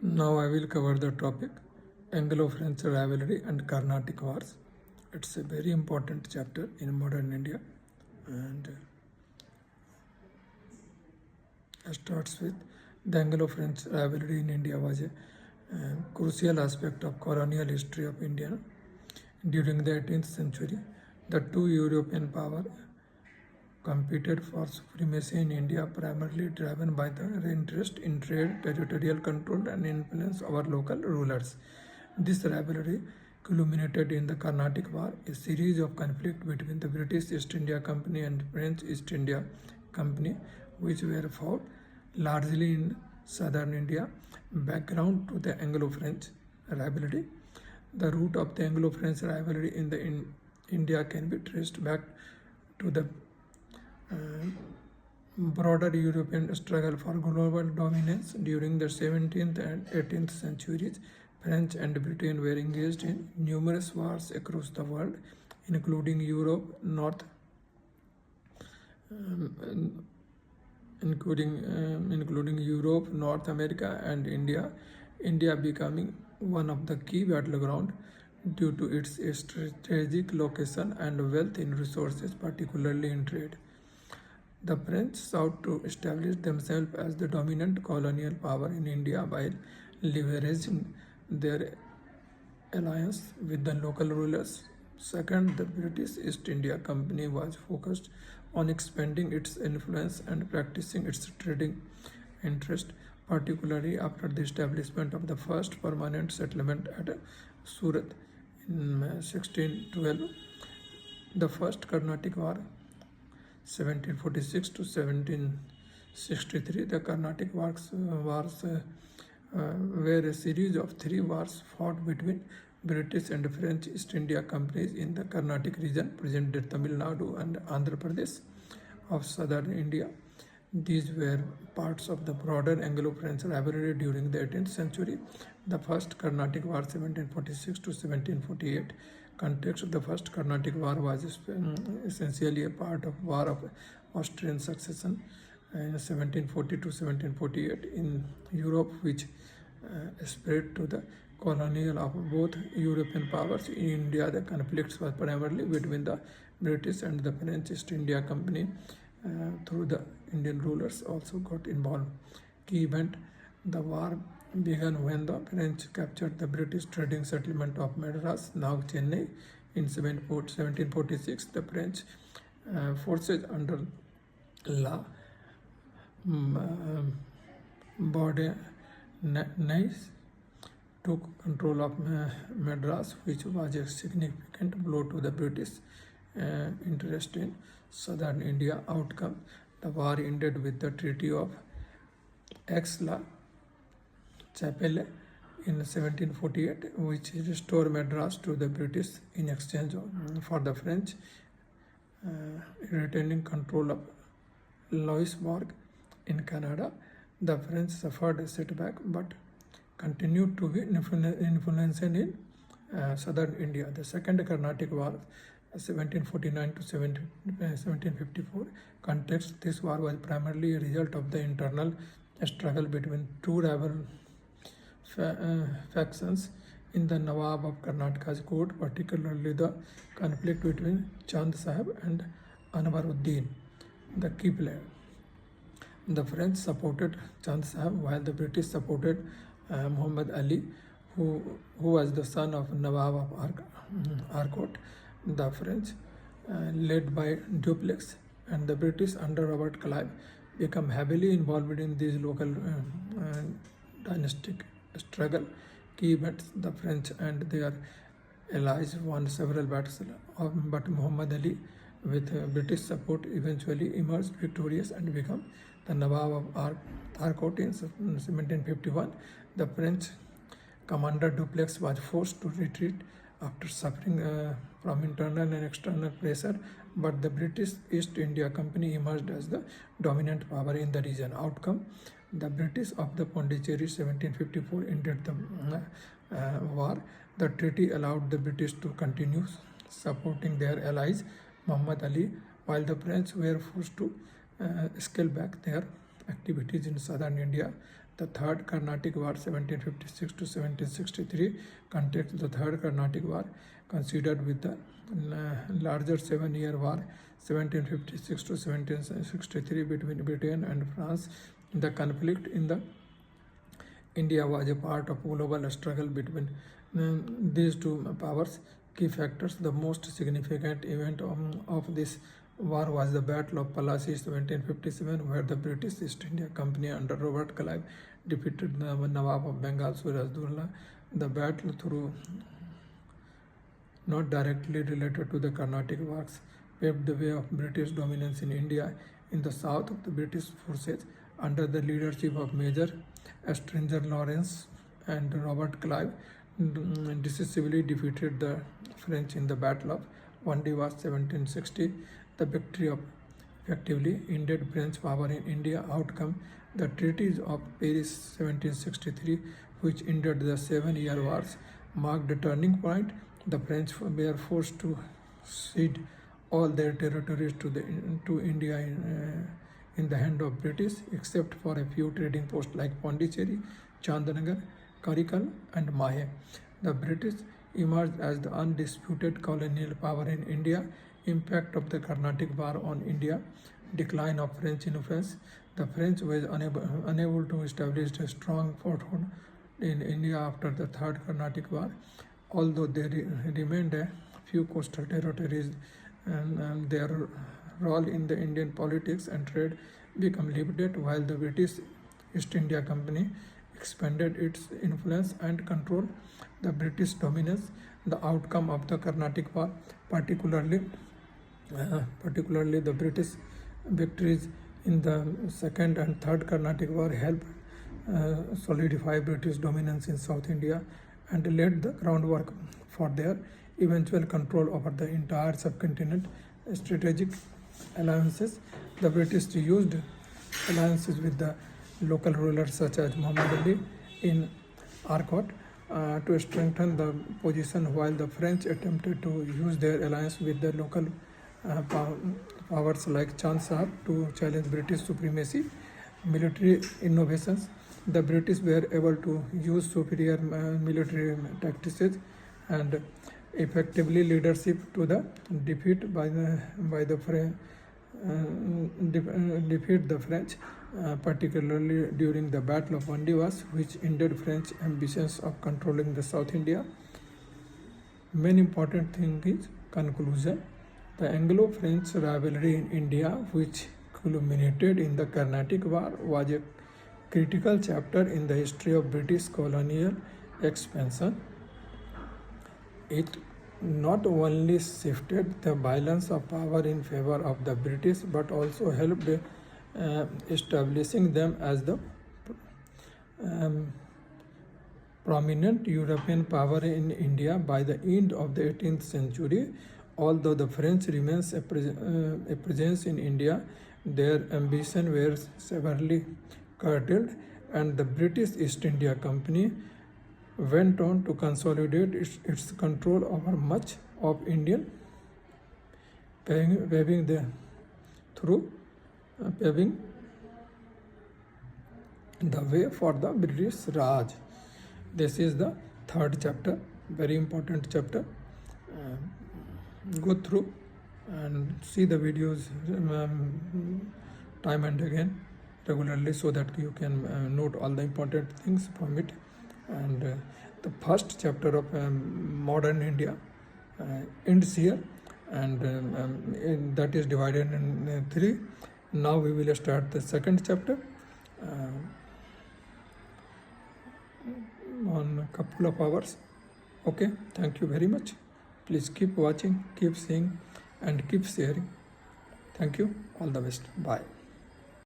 Now I will cover the topic Anglo-French rivalry and Carnatic wars. It's a very important chapter in modern India, and starts with the Anglo-French rivalry in India was a crucial aspect of colonial history of India. During the 18th century, the two European powers competed for supremacy in India, primarily driven by their interest in trade, territorial control, and influence over local rulers. This rivalry culminated in the Carnatic War, a series of conflicts between the British East India Company and French East India Company, which were fought largely in southern India. Background to the Anglo-French rivalry. The root of the Anglo-French rivalry in India can be traced back to the broader European struggle for global dominance during the 17th and 18th centuries. French and Britain were engaged in numerous wars across the world, including Europe, including Europe, North America, and India. India becoming one of the key battlegrounds due to its strategic location and wealth in resources, particularly in trade. The French sought to establish themselves as the dominant colonial power in India by leveraging their alliance with the local rulers. Second, the British East India Company was focused on expanding its influence and practicing its trading interest, particularly after the establishment of the first permanent settlement at Surat in 1612. The First Carnatic War 1746 to 1763. The Carnatic wars were a series of three wars fought between British and French East India Companies in the Carnatic region, present-day Tamil Nadu and Andhra Pradesh of southern India. These were parts of the broader Anglo-French rivalry during the 18th century. The First Carnatic War 1746 to 1748. Context of the First Carnatic War was essentially a part of War of Austrian Succession in 1740 to 1748 in Europe, which spread to the colonial of both European powers. In India, the conflicts were primarily between the British and the French East India Company, through the Indian rulers also got involved. Key event: the war began when the French captured the British trading settlement of Madras, now Chennai, in 1746. The French forces under La Bourdonnais took control of Madras, which was a significant blow to the British interest in southern India. Outcome: the war ended with the Treaty of Aix-la-Chapelle in 1748, which restored Madras to the British in exchange for the French retaining control of Louisbourg in Canada. The French suffered a setback but continued to be influential in southern India. The Second Carnatic War 1749 to 1754. Context: this war was primarily a result of the internal struggle between two rival factions in the Nawab of Karnataka's court, particularly the conflict between Chand Sahib and Anwaruddin, the key player. The French supported Chand Sahib while the British supported Muhammad Ali, who was the son of Nawab of Arcot. The French, led by Dupleix, and the British under Robert Clive, became heavily involved in these local dynastic struggle. Key events: the French and their allies won several battles, but Muhammad Ali, with British support, eventually emerged victorious and became the Nawab of Arcot in 1751. The French commander Dupleix was forced to retreat after suffering from internal and external pressure, but the British East India Company emerged as the dominant power in the region. Outcome: the British of the Pondicherry 1754 ended the war. The treaty allowed the British to continue supporting their allies Muhammad Ali, while the French were forced to scale back their activities in southern India. The Third Carnatic War 1756 to 1763 context. The Third Carnatic War considered with the larger 7-year war 1756 to 1763 between Britain and France. The conflict in the India was a part of global struggle between these two powers. Key factors. The most significant event of this war was the Battle of Plassey 1757, where the British East India Company under Robert Clive defeated the Nawab of Bengal Surajdola. The battle, through not directly related to the Carnatic Wars, paved the way of British dominance in India. In the south, of the British forces under the leadership of Major Stranger Lawrence and Robert Clive decisively defeated the French in the Battle of Vandivas 1760. The victory effectively ended French power in India. Outcome. The Treaties of Paris 1763, which ended the 7-year wars, marked a turning point. The French were forced to cede all their territories to India in the hand of British, except for a few trading posts like Pondicherry, Chandanagar, Karikal and Mahe. The British emerged as the undisputed colonial power in India. Impact of the Carnatic War on India. Decline of French influence. The French were unable to establish a strong foothold in India after the Third Carnatic War. Although there remained a few coastal territories, and their role in the Indian politics and trade became limited, while the British East India Company expanded its influence and control. The British dominance. The outcome of the Carnatic War, particularly the British victories in the Second and Third Carnatic War, helped solidify British dominance in South India and laid the groundwork for their eventual control over the entire subcontinent. Strategic alliances. The British used alliances with the local rulers such as Muhammad Ali in Arcot to strengthen the position, while the French attempted to use their alliance with the local powers like Chand Sahab to challenge British supremacy. Military innovations. The British were able to use superior military tactics and effectively leadership to the defeat the French, particularly during the Battle of Vandivas, which ended French ambitions of controlling the South India. Main important thing is conclusion. The Anglo-French rivalry in India, which culminated in the Carnatic War, was a critical chapter in the history of British colonial expansion. It not only shifted the balance of power in favor of the British, but also helped establishing them as the prominent European power in India. By the end of the 18th century, although the French remains a presence in India, their ambition were severely curtailed, and the British East India Company went on to consolidate its control over much of Indian, paving the way for the British Raj. This is the third chapter, very important chapter. Go through and see the videos time and again regularly, so that you can note all the important things from it. And the first chapter of modern India ends here, and that is divided in 3. Now we will start the second chapter on a couple of hours. Okay, thank you very much. Please keep watching, keep seeing and keep sharing. Thank you. All the best. Bye.